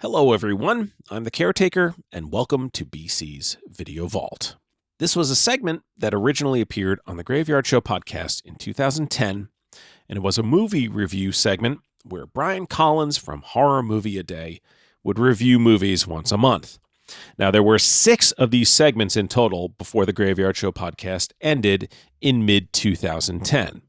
Hello everyone, I'm the Caretaker, and welcome to BC's Video Vault. This was a segment that originally appeared on the Graveyard Show podcast in 2010, and it was a movie review segment where Brian Collins from Horror Movie A Day would review movies once a month. Now, there were 6 of these segments in total before the Graveyard Show podcast ended in mid-2010.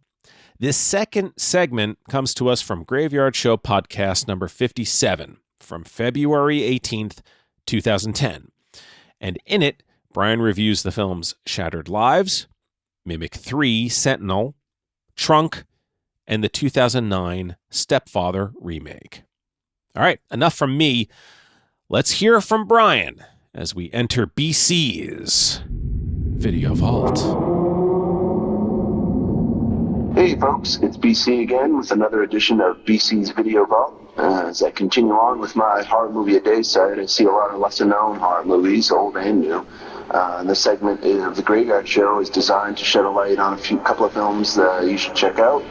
This second segment comes to us from Graveyard Show podcast number 57 from February 18th, 2010. And in it, Brian reviews the films Shattered Lives, Mimic 3, Sentinel, Trunk, and the 2009 Stepfather remake. All right, enough from me. Let's hear from Brian as we enter BC's Video Vault. Hey folks, it's BC again with another edition of BC's Video Vault. As I continue on with my Horror Movie A Day site, I see a lot of lesser-known horror movies, old and new. This segment of the Graveyard Show is designed to shed a light on a couple of films that you should check out,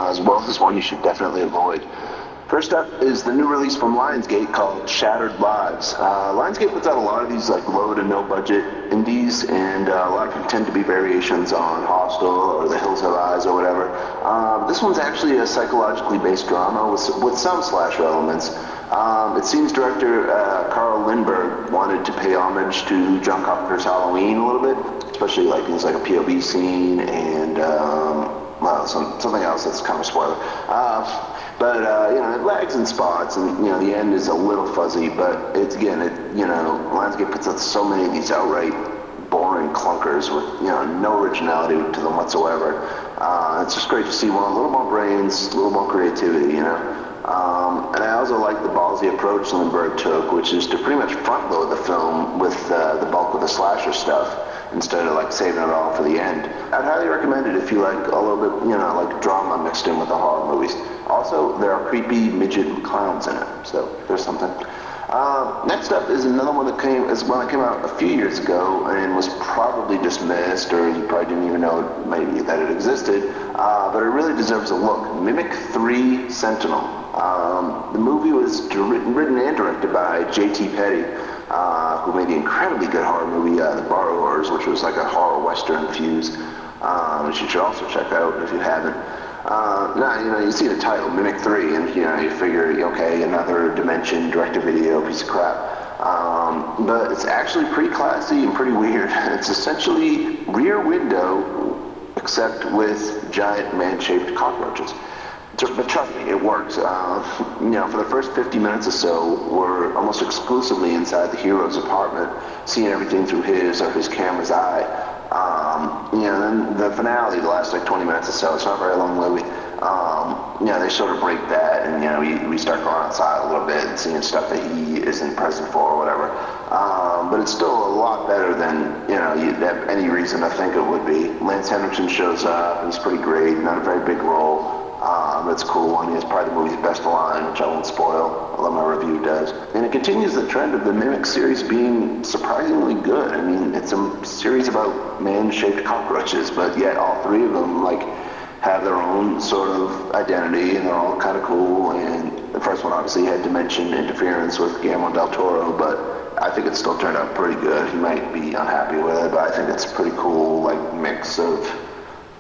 as well as one you should definitely avoid. First up is the new release from Lionsgate called Shattered Lives. Lionsgate puts out a lot of these low to no budget indies, and a lot of them tend to be variations on Hostel or The Hills Have Eyes or whatever. This one's actually a psychologically based drama with some slasher elements. It seems director Carl Lindbergh wanted to pay homage to John Carpenter's Halloween a little bit, especially there's a POV scene and something else that's kind of a spoiler. But it lags in spots, and the end is a little fuzzy. But Lionsgate puts out so many of these outright boring clunkers with no originality to them whatsoever. It's just great to see a little more brains, a little more creativity, And I also like the ballsy approach Lindbergh took, which is to pretty much front load the film with the bulk of the slasher stuff, instead of saving it all for the end. I'd highly recommend it if you like a little bit, drama mixed in with the horror movies. Also, there are creepy midget clowns in it, so there's something. Next up is another one that came out a few years ago and was probably dismissed, or you probably didn't even know maybe that it existed, but it really deserves a look. Mimic 3, Sentinel. The movie was written and directed by J.T. Petty, who made the incredibly good horror movie The Borrowers, which was like a horror western fuse, which you should also check out if you haven't. Now, you see the title, Mimic 3, and you figure, okay, another Dimension direct-to-video piece of crap. But it's actually pretty classy and pretty weird. It's essentially Rear Window, except with giant man-shaped cockroaches. But trust me, it works. For the first 50 minutes or so, we're almost exclusively inside the hero's apartment, seeing everything through his or his camera's eye. Then the finale, the last 20 minutes or so, it's not a very long movie. They sort of break that, and we start going outside a little bit and seeing stuff that he isn't present for or whatever. But it's still a lot better than you'd have any reason to think it would be. Lance Henriksen shows up, and he's pretty great, not a very big role. It's cool, and it's probably the movie's best line, which I won't spoil, although my review does. And it continues the trend of the Mimic series being surprisingly good. I mean, it's a series about man-shaped cockroaches, but yet all 3 of them, have their own sort of identity, and they're all kind of cool. And the first one obviously had Dimension interference with Guillermo del Toro, but I think it still turned out pretty good. He might be unhappy with it, but I think it's a pretty cool, mix of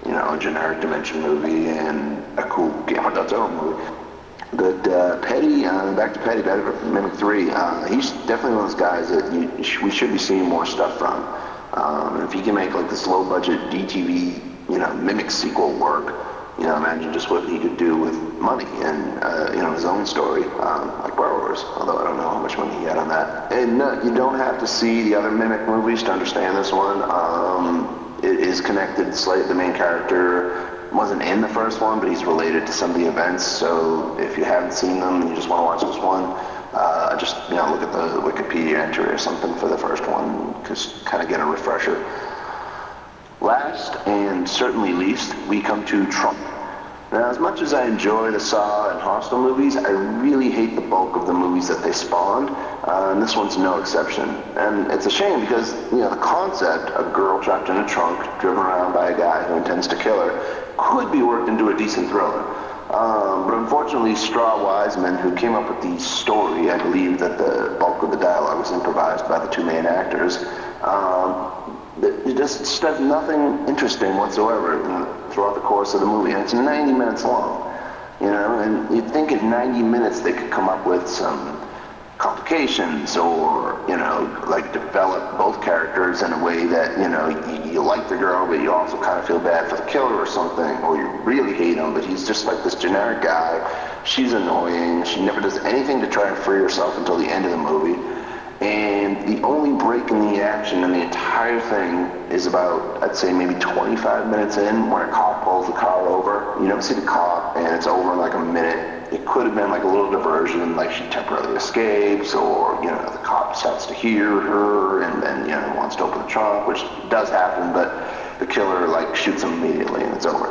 a generic Dimension movie and a cool Guillermo del Toro movie. But Petty, back to Petty, Mimic 3, he's definitely one of those guys that we should be seeing more stuff from. If he can make this low-budget DTV, Mimic sequel work, imagine just what he could do with money and, his own story, like Borrowers, although I don't know how much money he had on that. And you don't have to see the other Mimic movies to understand this one. It is connected slightly. The main character wasn't in the first one, but he's related to some of the events. So if you haven't seen them and you just want to watch this one, just look at the Wikipedia entry or something for the first one, just kind of get a refresher. Last and certainly least, we come to Trunk. Now, as much as I enjoy the Saw and Hostel movies, I really hate the bulk of the movies that they spawned, and this one's no exception. And it's a shame because, the concept, a girl trapped in a trunk, driven around by a guy who intends to kill her, could be worked into a decent thriller. But unfortunately, Straw Wiseman, who came up with the story, movie. I believe that the bulk of the dialogue was improvised by the two main actors. It just does nothing interesting whatsoever throughout the course of the movie, and it's 90 minutes long. And you'd think in 90 minutes they could come up with some complications or, like develop both characters in a way that, you like the girl, but you also kind of feel bad for the killer or something, or you really hate him, but he's just like this generic guy. She's annoying. She never does anything to try and free herself until the end of the movie. And the only break in the action in the entire thing is about, I'd say, maybe 25 minutes in, when a cop pulls the car over. You don't see the cop, and it's over in like a minute. It could have been like a little diversion, like she temporarily escapes, or, the cop starts to hear her, and then, wants to open the trunk, which does happen, but the killer, like, shoots him immediately, and it's over.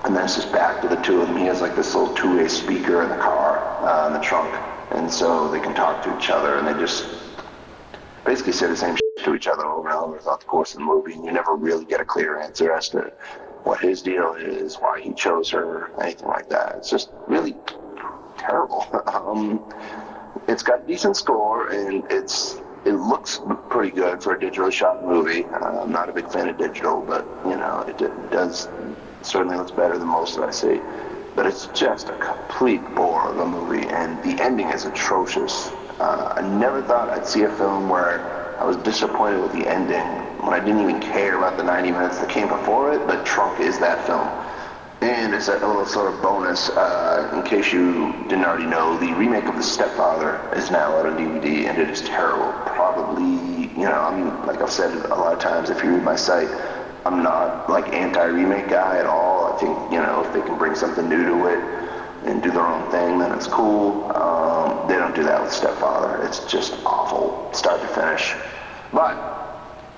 And then it's just back to the two of them. He has, like, this little two-way speaker in the car, in the trunk, and so they can talk to each other, and they just basically say the same shit to each other over and over throughout the course of the movie, and you never really get a clear answer as to what his deal is, why he chose her, anything like that. It's just really terrible. It's got a decent score, and it looks pretty good for a digitally shot movie. I'm not a big fan of digital, but it does certainly looks better than most that I see. But it's just a complete bore of a movie, and the ending is atrocious. I never thought I'd see a film where I was disappointed with the ending when I didn't even care about the 90 minutes that came before it, but Trunk is that film. And as a little sort of bonus, in case you didn't already know, the remake of The Stepfather is now out on DVD, and it is terrible. Probably, like I've said a lot of times, if you read my site, I'm not like anti-remake guy at all. I think, if they can bring something new to it and do their own thing, then it's cool. They don't do that with Stepfather. It's just awful, start to finish. But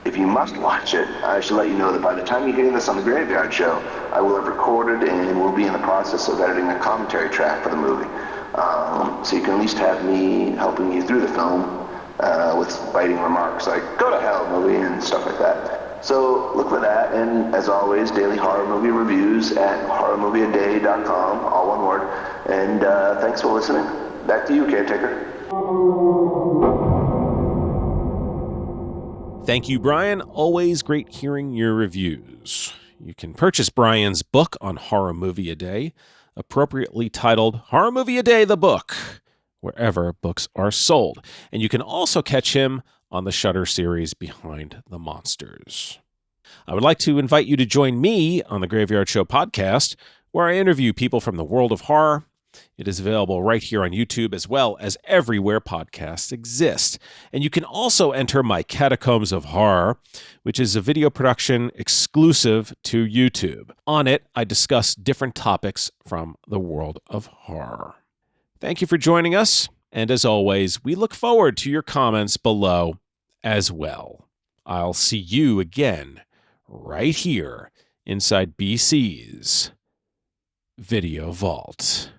if you must watch it, I should let you know that by the time you hear this on the Graveyard Show, I will have recorded and will be in the process of editing a commentary track for the movie. So you can at least have me helping you through the film with biting remarks like, go to hell, movie, and stuff like that. So look for that, and as always, daily horror movie reviews at horrormovieaday.com, all one word. And thanks for listening. Back to you, Caretaker. Thank you, Brian. Always great hearing your reviews. You can purchase Brian's book on Horror Movie A Day, appropriately titled Horror Movie A Day, the Book, wherever books are sold. And you can also catch him on the Shudder series Behind the Monsters. I would like to invite you to join me on the Graveyard Show podcast, where I interview people from the world of horror. It is available right here on YouTube as well as everywhere podcasts exist. And you can also enter my Catacombs of Horror, which is a video production exclusive to YouTube. On it, I discuss different topics from the world of horror. Thank you for joining us. And as always, we look forward to your comments below as well. I'll see you again right here inside BC's Video Vault.